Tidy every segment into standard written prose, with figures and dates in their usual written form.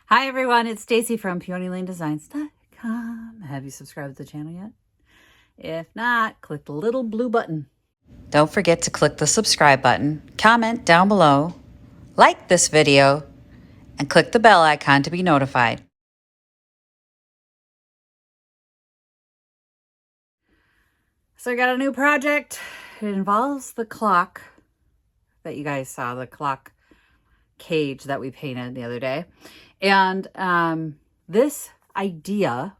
Hi everyone, it's Stacy from PeonyLaneDesigns.com. Have you subscribed to the channel yet? If not, click the little blue button. Don't forget to click the subscribe button, comment down below, like this video, and click the bell icon to be notified. So I got a new project. It involves the clock that you guys saw, the clock cage that we painted the other day. And this idea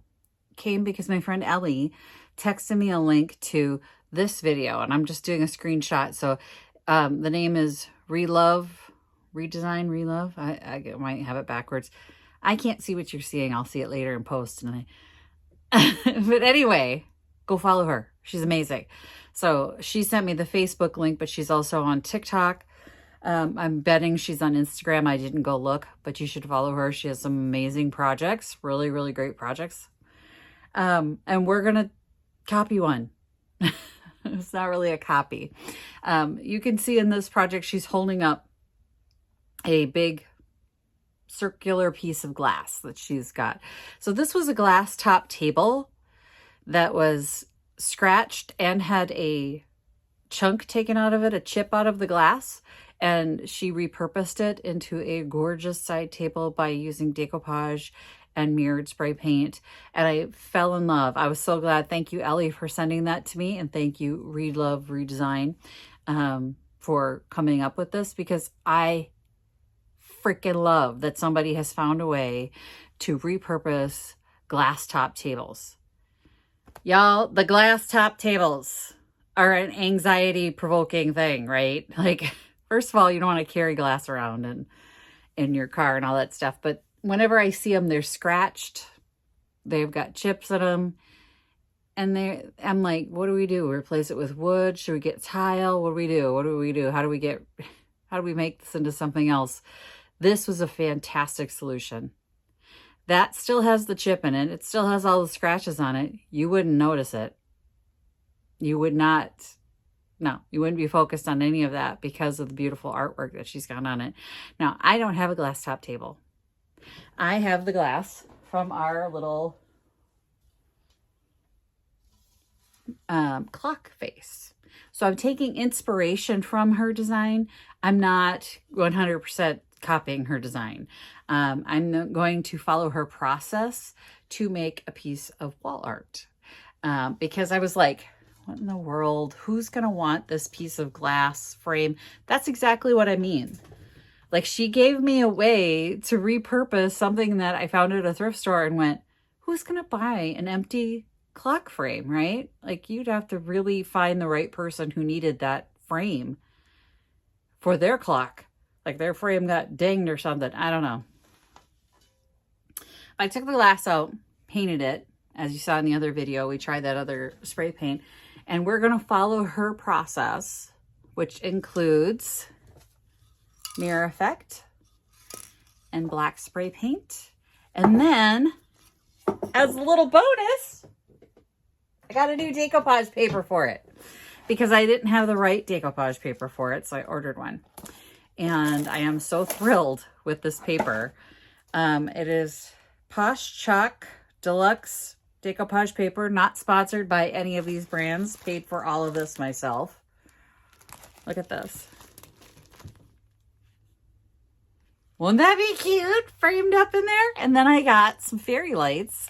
came because my friend Ellie texted me a link to this video, and I'm just doing a screenshot. So the name is Redesign. I might have it backwards. I can't see what you're seeing. I'll see it later in post. But anyway, go follow her. She's amazing. So she sent me the Facebook link, but she's also on TikTok. I'm betting she's on Instagram. I didn't go look, but you should follow her. She has some amazing projects, really, really great projects. And we're going to copy one. It's not really a copy. You can see in this project, she's holding up a big circular piece of glass that she's got. So this was a glass top table that was scratched and had a chunk taken out of it, a chip out of the glass. And she repurposed it into a gorgeous side table by using decoupage and mirrored spray paint. And I fell in love. I was so glad. Thank you, Ellie, for sending that to me. And thank you, Redesign, for coming up with this, because I freaking love that somebody has found a way to repurpose glass top tables. Y'all, the glass top tables are an anxiety provoking thing, right? Like, first of all, you don't want to carry glass around and in your car and all that stuff. But whenever I see them, they're scratched. They've got chips in them. And I'm like, what do we do? Replace it with wood? Should we get tile? What do we do? What do we do? How do we make this into something else? This was a fantastic solution. That still has the chip in it. It still has all the scratches on it. You wouldn't notice it. You would not. No, you wouldn't be focused on any of that because of the beautiful artwork that she's got on it. Now, I don't have a glass top table. I have the glass from our little clock face. So I'm taking inspiration from her design. I'm not 100% copying her design. I'm going to follow her process to make a piece of wall art. Because I was like, what in the world? Who's going to want this piece of glass frame? That's exactly what I mean. Like, she gave me a way to repurpose something that I found at a thrift store and went, who's going to buy an empty clock frame, right? Like, you'd have to really find the right person who needed that frame for their clock. Like, their frame got dinged or something. I don't know. I took the glass out, painted it. As you saw in the other video, we tried that other spray paint. And we're going to follow her process, which includes mirror effect and black spray paint. And then, as a little bonus, I got a new decoupage paper for it, because I didn't have the right decoupage paper for it, so I ordered one. And I am so thrilled with this paper. It is Posh Chalk Deluxe decoupage paper, not sponsored by any of these brands. Paid for all of this myself. Look at this. Wouldn't that be cute? Framed up in there. And then I got some fairy lights.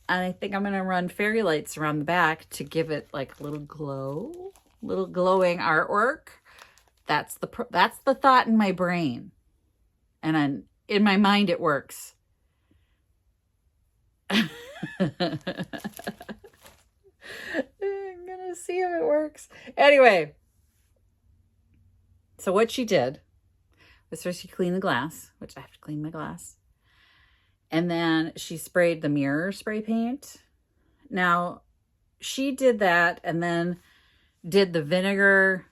And I think I'm going to run fairy lights around the back to give it like a little glow. Little glowing artwork. That's the thought in my brain. And in my mind, it works. I'm gonna see if it works. Anyway, so what she did was first she cleaned the glass, which I have to clean my glass. And then she sprayed the mirror spray paint. Now, she did that and then did the vinegar.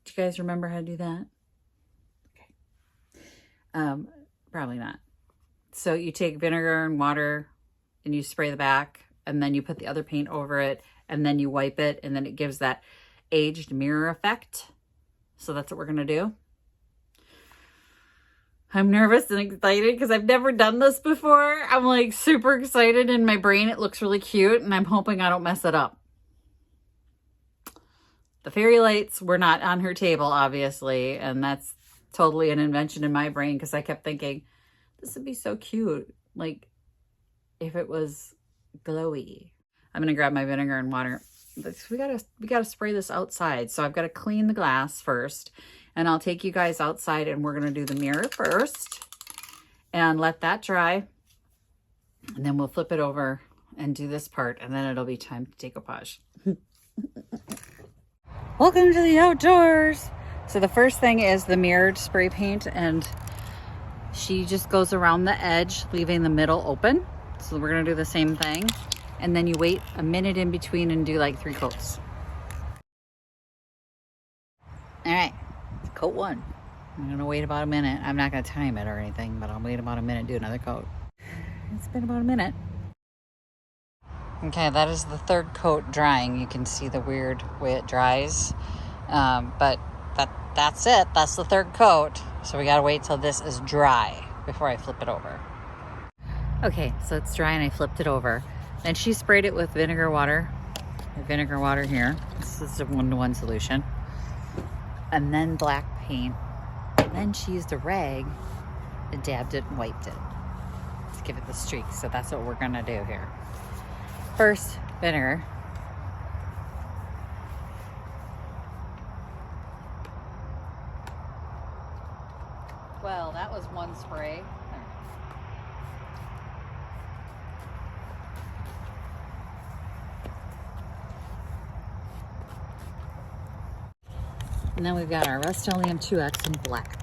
Do you guys remember how to do that? Okay. Probably not. So you take vinegar and water and you spray the back, and then you put the other paint over it, and then you wipe it, and then it gives that aged mirror effect. So that's what we're going to do. I'm nervous and excited because I've never done this before. I'm like super excited in my brain. It looks really cute and I'm hoping I don't mess it up. The fairy lights were not on her table, obviously, and that's totally an invention in my brain because I kept thinking, this would be so cute, like if it was glowy. I'm gonna grab my vinegar and water. We gotta spray this outside, so I've got to clean the glass first, and I'll take you guys outside, and we're gonna do the mirror first, and let that dry, and then we'll flip it over and do this part, and then it'll be time to decoupage. Welcome to the outdoors. So the first thing is the mirrored spray paint, and she just goes around the edge, leaving the middle open. So we're gonna do the same thing. And then you wait a minute in between and do like 3 coats. All right, coat 1. I'm gonna wait about a minute. I'm not gonna time it or anything, but I'll wait about a minute, do another coat. It's been about a minute. Okay, that is the 3rd coat drying. You can see the weird way it dries. But that's it. That's the 3rd coat. So we gotta wait till this is dry before I flip it over. Okay, so it's dry and I flipped it over. And she sprayed it with vinegar water. Vinegar water here. This is a 1-to-1 solution. And then black paint. And then she used a rag and dabbed it and wiped it to give it the streak. So that's what we're gonna do here. First, vinegar. Well, that was one spray. And then we've got our Rust-Oleum 2X in black.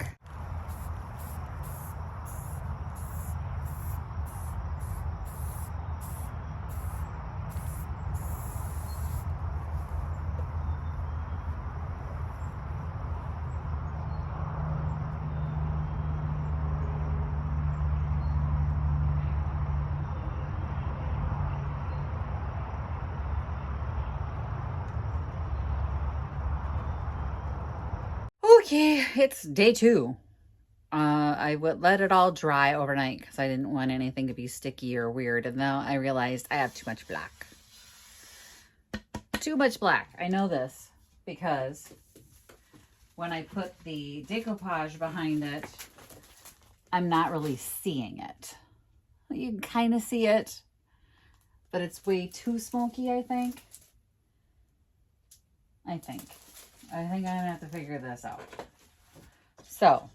Okay, it's day 2. I would let it all dry overnight because I didn't want anything to be sticky or weird. And now I realized I have too much black. Too much black. I know this because when I put the decoupage behind it, I'm not really seeing it. You can kind of see it, but it's way too smoky, I think. I think I'm gonna have to figure this out. So,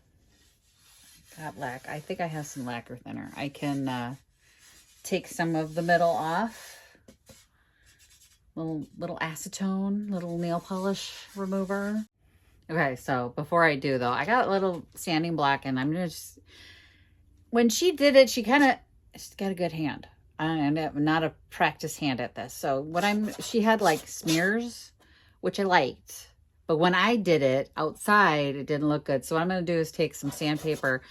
got lac. I think I have some lacquer thinner. I can take some of the middle off. Little acetone, little nail polish remover. Okay, so before I do though, I got a little sanding block, and I'm gonna just. When she did it, she kind of got a good hand. I'm not a practice hand at this. So she had like smears, which I liked. But when I did it outside, it didn't look good. So what I'm going to do is take some sandpaper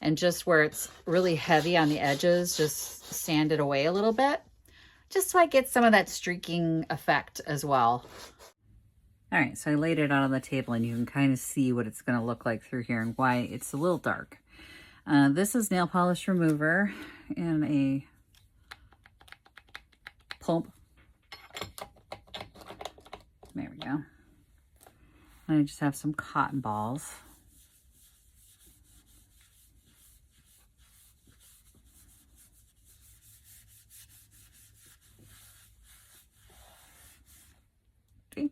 and just where it's really heavy on the edges, just sand it away a little bit. Just so I get some of that streaking effect as well. All right, so I laid it out on the table and you can kind of see what it's going to look like through here and why it's a little dark. This is nail polish remover in a pulp. There we go. I just have some cotton balls. See?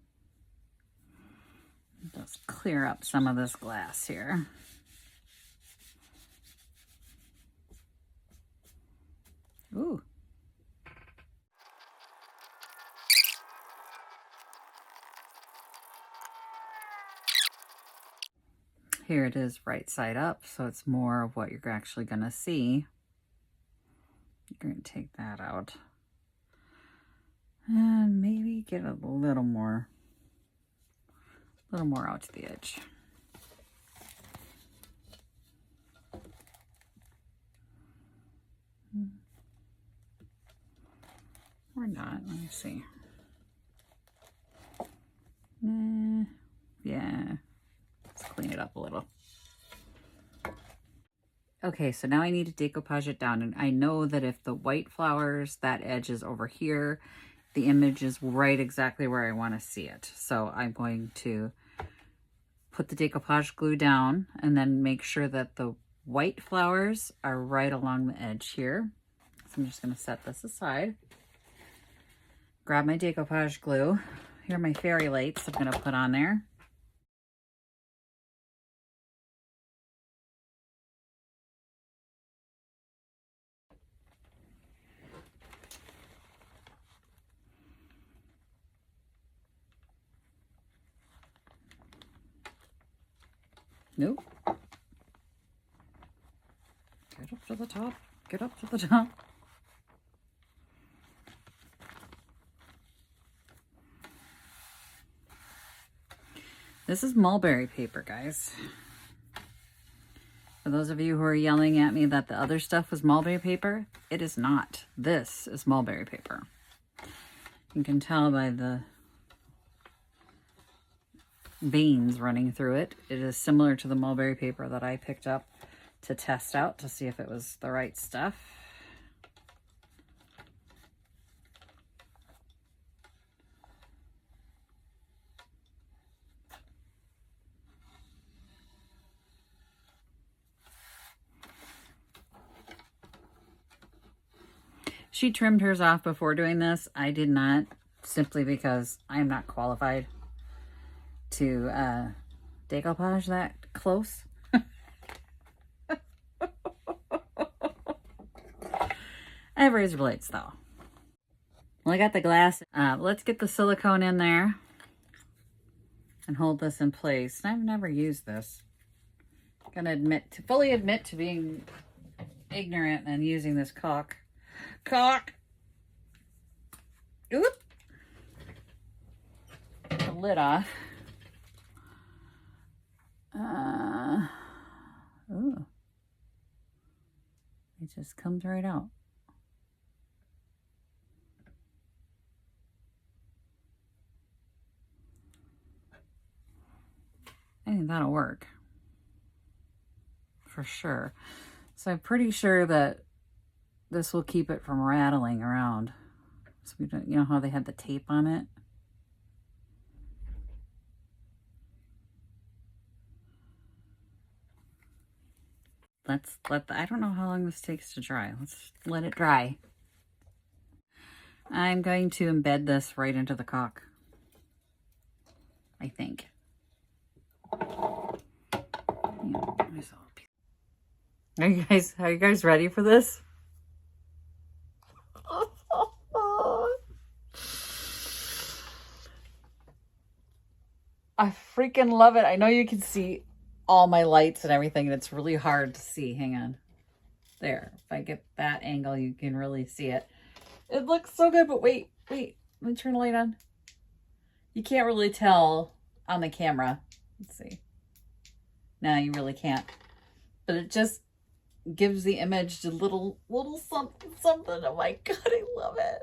Just clear up some of this glass here. Ooh. Here it is right side up, so it's more of what you're actually going to see. You're going to take that out. And maybe get a little more out to the edge. Or not, let me see. Yeah. Let's clean it up a little. Okay, so now I need to decoupage it down. And I know that if the white flowers, that edge is over here, the image is right exactly where I want to see it. So I'm going to put the decoupage glue down and then make sure that the white flowers are right along the edge here. So I'm just going to set this aside. Grab my decoupage glue. Here are my fairy lights I'm going to put on there. Nope. Get up to the top. Get up to the top. This is mulberry paper, guys. For those of you who are yelling at me that the other stuff was mulberry paper, it is not. This is mulberry paper. You can tell by the veins running through it. It is similar to the mulberry paper that I picked up to test out to see if it was the right stuff. She trimmed hers off before doing this. I did not, simply because I am not qualified to decoupage that close. I have razor blades though. Well, I got the glass. Let's get the silicone in there and hold this in place. I've never used this. I'm gonna fully admit to being ignorant and using this caulk. Oop. The lid off. Ooh. It just comes right out. I think that'll work. For sure. So I'm pretty sure that this will keep it from rattling around. So we don't, you know how they had the tape on it? I don't know how long this takes to dry. Let's let it dry. I'm going to embed this right into the caulk, I think. Are you guys ready for this? I freaking love it. I know you can see all my lights and everything, and it's really hard to see. Hang on. There. If I get that angle, you can really see it. It looks so good, but wait. Let me turn the light on. You can't really tell on the camera. Let's see. No, you really can't. But it just gives the image a little something. Oh my God, I love it.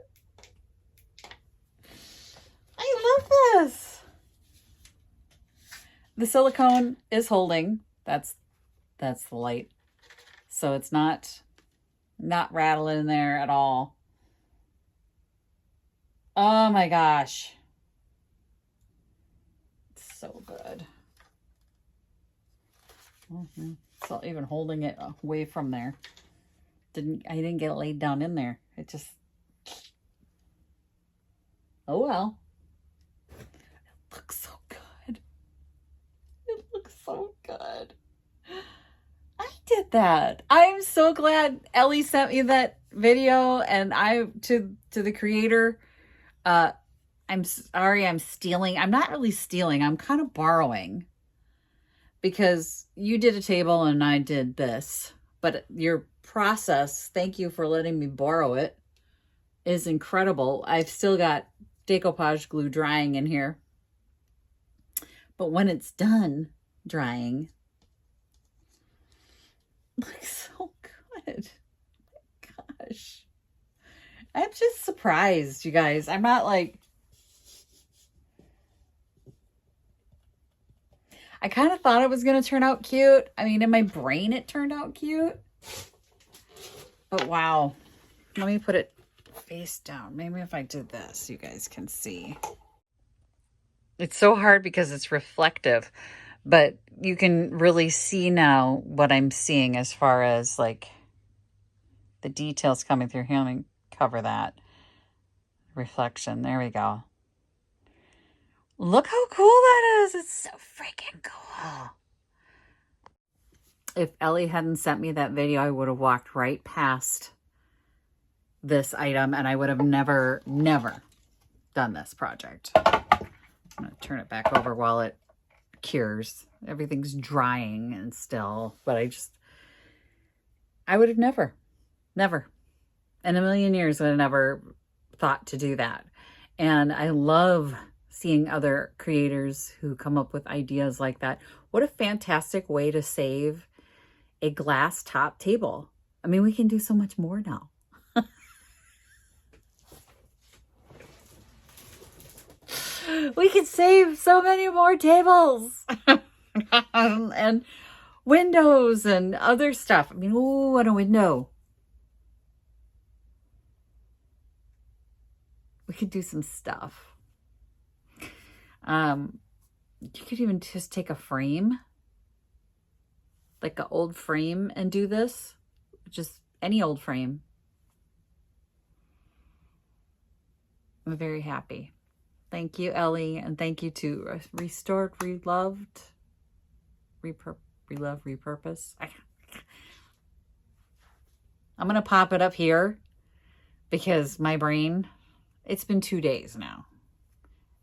I love this. The silicone is holding. That's the light. So it's not rattling in there at all. Oh my gosh. It's so good. So even holding it away from there. I didn't get it laid down in there. It just, oh well. It looks so good. It looks so good. I did that. I'm so glad Ellie sent me that video, and to the creator. I'm sorry I'm stealing. I'm not really stealing. I'm kind of borrowing, because you did a table and I did this. But your process, thank you for letting me borrow it, is incredible. I've still got decoupage glue drying in here. But when it's done drying, it looks so good. Oh my gosh. I'm just surprised, you guys. I'm not like... I kind of thought it was going to turn out cute. I mean, in my brain, it turned out cute. But wow. Let me put it face down. Maybe if I did this, you guys can see. It's so hard because it's reflective, but you can really see now what I'm seeing as far as like the details coming through here. Let me cover that reflection. There we go. Look how cool that is. It's so freaking cool. If Ellie hadn't sent me that video, I would have walked right past this item and I would have never done this project. I'm going to turn it back over while it cures. Everything's drying and still, but I would have never in a million years would have never thought to do that. And I love seeing other creators who come up with ideas like that. What a fantastic way to save a glass top table. I mean, we can do so much more now. We could save so many more tables and windows and other stuff. I mean, ooh, and a window. We could do some stuff. You could even just take a frame, like an old frame, and do this. Just any old frame. I'm very happy. Thank you, Ellie, and thank you to Restored, Reloved, Repurpose. I'm going to pop it up here because my brain, it's been 2 days now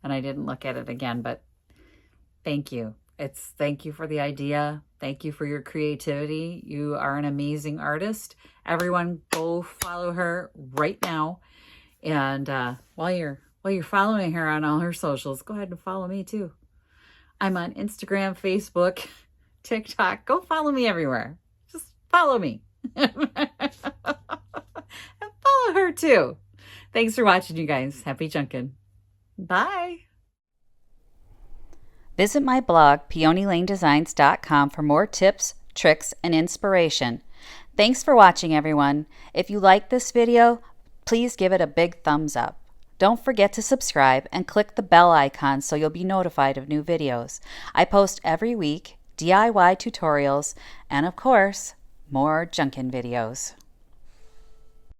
and I didn't look at it again, but thank you. Thank you for the idea. Thank you for your creativity. You are an amazing artist. Everyone go follow her right now. And while you're following her on all her socials, go ahead and follow me too. I'm on Instagram, Facebook, TikTok. Go follow me everywhere. Just follow me. And follow her too. Thanks for watching, you guys. Happy junkin'. Bye. Visit my blog, peonylanedesigns.com, for more tips, tricks, and inspiration. Thanks for watching, everyone. If you like this video, please give it a big thumbs up. Don't forget to subscribe and click the bell icon so you'll be notified of new videos. I post every week, DIY tutorials, and of course, more junkin' videos.